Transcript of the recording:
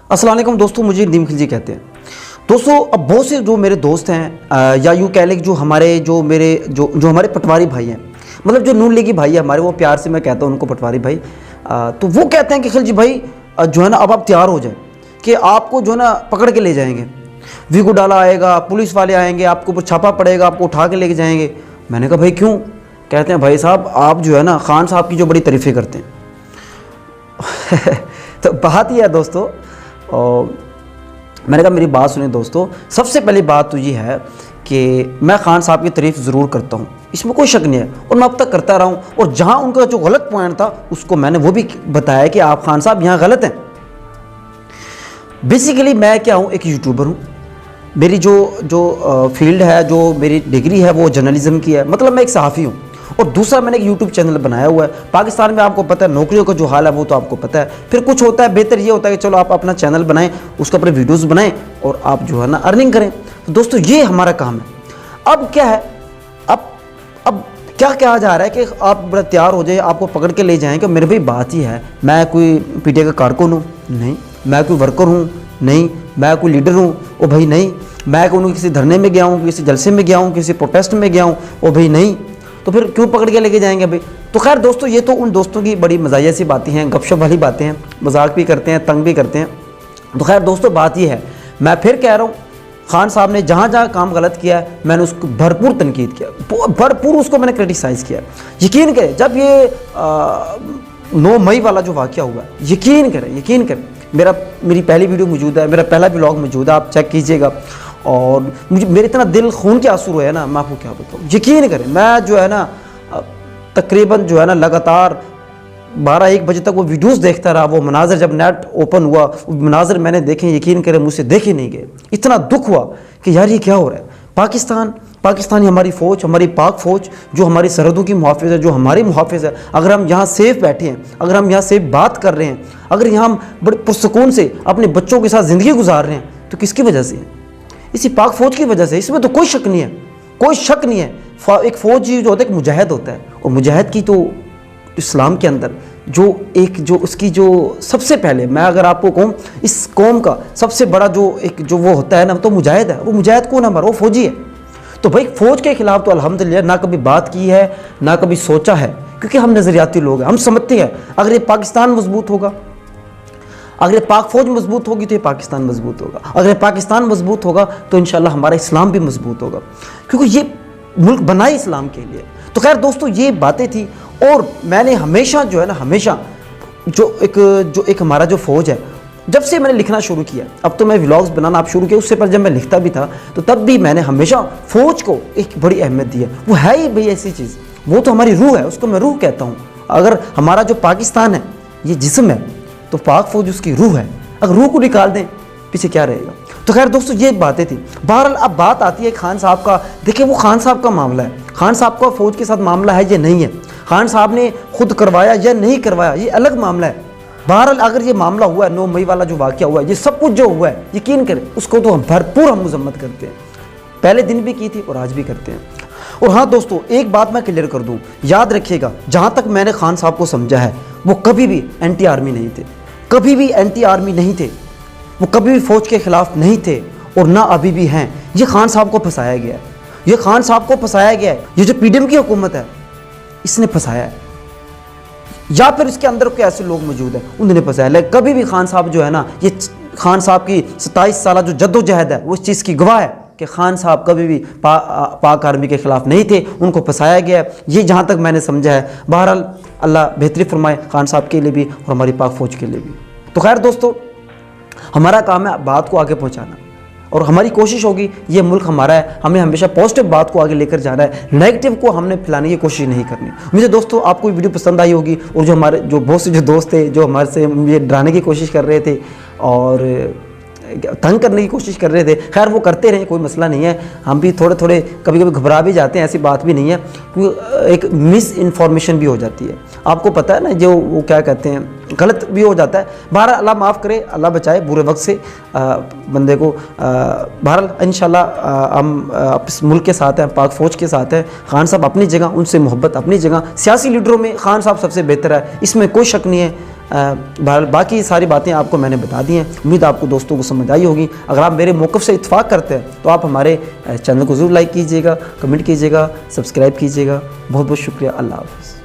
अस्सलाम वालेकुम दोस्तों, मुझे नदीम खिलजी कहते हैं। दोस्तों, अब बहुत से जो मेरे दोस्त हैं या यूँ कह लें जो हमारे पटवारी भाई हैं, मतलब जो नून लीगी भाई है हमारे, वो प्यार से मैं कहता हूँ उनको पटवारी भाई। तो वो कहते हैं कि खिलजी भाई जो है ना, अब आप तैयार हो जाए कि आपको जो है ना पकड़ के ले जाएंगे, वीगो डाला आएगा, पुलिस वाले आएंगे, आपके ऊपर छापा पड़ेगा, आपको उठा के लेके जाएंगे। मैंने कहा भाई क्यों? कहते हैं भाई साहब आप जो है ना खान साहब की जो बड़ी तारीफ़ें करते हैं। तो बात यह है दोस्तों, और मैंने कहा मेरी बात सुनिए दोस्तों, सबसे पहली बात तो ये है कि मैं खान साहब की तारीफ़ ज़रूर करता हूँ, इसमें कोई शक नहीं है, और मैं अब तक करता रहा हूँ। और जहाँ उनका जो गलत पॉइंट था उसको मैंने वो भी बताया कि आप खान साहब यहाँ गलत हैं। बेसिकली मैं क्या हूँ, एक यूट्यूबर हूँ। मेरी जो फील्ड है, जो मेरी डिग्री है वो जर्नलिज्म की है, मतलब मैं एक सहाफ़ी हूँ। और दूसरा मैंने एक यूट्यूब चैनल बनाया हुआ है। पाकिस्तान में आपको पता है नौकरियों का जो हाल है वो तो आपको पता है। फिर कुछ होता है, बेहतर ये होता है कि चलो आप अपना चैनल बनाएं, उसके ऊपर वीडियोस बनाएं और आप जो है ना अर्निंग करें। तो दोस्तों ये हमारा काम है। अब क्या है, अब क्या कहा जा रहा है कि आप बड़ा तैयार हो जाए, आपको पकड़ के ले जाएँ। कि मेरे भाई बात ही है, मैं कोई पीटीआई का कारकुन हूँ नहीं, मैं कोई वर्कर हूँ नहीं, मैं कोई लीडर हूँ ओ भाई नहीं, मैं कोई किसी धरने में गया हूँ, किसी जलसे में गया हूँ, किसी प्रोटेस्ट में गया हूँ ओ भाई नहीं। तो फिर क्यों पकड़ के लेके जाएंगे भाई? तो खैर दोस्तों, ये तो उन दोस्तों की बड़ी मज़ाहिया सी बातें हैं, गपशप वाली बातें हैं, मजाक भी करते हैं, तंग भी करते हैं। तो खैर दोस्तों बात ये है, मैं फिर कह रहा हूँ खान साहब ने जहाँ जहाँ काम गलत किया है मैंने उसको भरपूर तनकीद किया, भरपूर उसको मैंने क्रिटिसाइज़ किया। यकीन करें, जब ये 9 मई वाला जो वाक़या हुआ, यकीन करें मेरी पहली वीडियो मौजूद है, मेरा पहला ब्लॉग मौजूद है, आप चेक कीजिएगा। और मेरे इतना दिल खून के आंसू रोए ना, मैं आपको क्या बताऊँ। यकीन करें मैं जो है ना तकरीबन जो है ना लगातार 12-1 बजे तक वो वीडियोस देखता रहा। वो मनाजर जब नेट ओपन हुआ, वो मनाजर मैंने देखे, यकीन करें मुझसे देखे नहीं गए। इतना दुख हुआ कि यार ये क्या हो रहा है। पाकिस्तानी हमारी फ़ौज, हमारी पाक फ़ौज जो हमारी सरहदों की मुहाफ़िज़ है, जो हमारी मुहाफ़िज़ है, अगर हम यहाँ सेफ़ बैठे हैं, अगर हम यहाँ सेफ़ बात कर रहे हैं, अगर यहाँ हम बड़े पुरसकून से अपने बच्चों के साथ ज़िंदगी गुजार रहे हैं, तो किसकी वजह से है? इसी पाक फ़ौज की वजह से। इसमें तो कोई शक नहीं है, कोई शक नहीं है। एक फ़ौजी जो होता है एक मुजाहिद होता है, और मुजाहिद की तो इस्लाम के अंदर जो उसकी जो सबसे पहले मैं अगर आपको कहूँ इस कौम का सबसे बड़ा जो वो होता है ना, तो मुजाहिद है। वो मुजाहिद कौन है हमारा? वो फ़ौजी है। तो भाई फ़ौज के ख़िलाफ़ तो अल्हम्दुलिल्लाह ना कभी बात की है, ना कभी सोचा है, क्योंकि हम नज़रियाती लोग हैं। हम समझते हैं अगर ये पाकिस्तान मजबूत होगा, अगर ये पाक फ़ौज मजबूत होगी तो ये पाकिस्तान मजबूत होगा, अगर ये पाकिस्तान मजबूत होगा तो इंशाल्लाह हमारा इस्लाम भी मजबूत होगा, क्योंकि ये मुल्क बना ही इस्लाम के लिए। तो खैर दोस्तों ये बातें थी। और मैंने हमेशा जो है ना, हमेशा जो एक हमारा जो फ़ौज है, जब से मैंने लिखना शुरू किया, अब तो मैं व्लॉग्स बनाना आप शुरू किया, उससे पहले जब मैं लिखता भी था तो तब भी मैंने हमेशा फ़ौज को एक बड़ी अहमियत दी है। वो है ही भाई ऐसी चीज़, वो तो हमारी रूह है, उसको मैं रूह कहता हूँ। अगर हमारा जो पाकिस्तान है ये जिस्म है, तो पाक फ़ौज उसकी रूह है। अगर रूह को निकाल दें पीछे क्या रहेगा? तो खैर दोस्तों ये बातें थी। बहरहाल अब बात आती है खान साहब का। देखिए वो खान साहब का मामला है, खान साहब का फ़ौज के साथ मामला है या नहीं है, खान साहब ने खुद करवाया या नहीं करवाया, ये अलग मामला है। बहरहाल अगर ये मामला हुआ है, 9 मई वाला जो वाक़या हुआ है, ये सब कुछ जो हुआ है, यकीन करें उसको तो हम भरपूर मज़म्मत करते हैं। पहले दिन भी की थी और आज भी करते हैं। और हाँ दोस्तों एक बात मैं क्लियर कर दूँ, याद रखिएगा, जहाँ तक मैंने खान साहब को समझा है वो कभी भी एंटी आर्मी नहीं थे, कभी भी एंटी आर्मी नहीं थे, वो कभी भी फ़ौज के ख़िलाफ़ नहीं थे, और ना अभी भी हैं। ये खान साहब को फंसाया गया है, ये खान साहब को फंसाया गया है। ये जो पीडीएम की हुकूमत है इसने फंसाया है, या फिर इसके अंदर कोई ऐसे लोग मौजूद हैं उन्होंने फंसाया। लेकिन कभी भी खान साहब जो है ना, ये खान साहब की 27 साल जो जद्दोजहद है वो इस चीज़ की गवाह है कि खान साहब कभी भी पाक आर्मी के ख़िलाफ़ नहीं थे, उनको फंसाया गया है। ये जहाँ तक मैंने समझा है। बहरहाल अल्लाह बेहतरी फरमाए खान साहब के लिए भी और हमारी पाक फ़ौज के लिए भी। तो खैर दोस्तों हमारा काम है बात को आगे पहुँचाना, और हमारी कोशिश होगी, ये मुल्क हमारा है, हमें हमेशा पॉजिटिव बात को आगे लेकर जाना है, नेगेटिव को हमने फैलाने की कोशिश नहीं करनी। मुझे दोस्तों आपको वीडियो पसंद आई होगी, और जो हमारे जो बहुत से जो दोस्त थे जो हमारे से ये डराने की कोशिश कर रहे थे और तंग करने की कोशिश कर रहे थे, खैर वो करते रहे, कोई मसला नहीं है। हम भी थोड़े थोड़े कभी कभी घबरा भी जाते हैं, ऐसी बात भी नहीं है, क्योंकि एक मिस इन्फॉर्मेशन भी हो जाती है। आपको पता है ना, जो वो क्या कहते हैं, गलत भी हो जाता है। बहरहाल अल्लाह माफ़ करे, अल्लाह बचाए बुरे वक्त से बंदे को। बहरहाल इंशाल्लाह हम इस मुल्क के साथ हैं, पाक फ़ौज के साथ हैं। खान साहब अपनी जगह, उनसे मोहब्बत अपनी जगह, सियासी लीडरों में खान साहब सबसे बेहतर है, इसमें कोई शक नहीं है। बहरहाल बाकी सारी बातें आपको मैंने बता दी हैं। उम्मीद आपको दोस्तों को समझ आई होगी। अगर आप मेरे मौक़िफ़ से इत्तेफाक करते हैं तो आप हमारे चैनल को ज़रूर लाइक कीजिएगा, कमेंट कीजिएगा, सब्सक्राइब कीजिएगा। बहुत बहुत शुक्रिया। अल्लाह हाफ़िज़।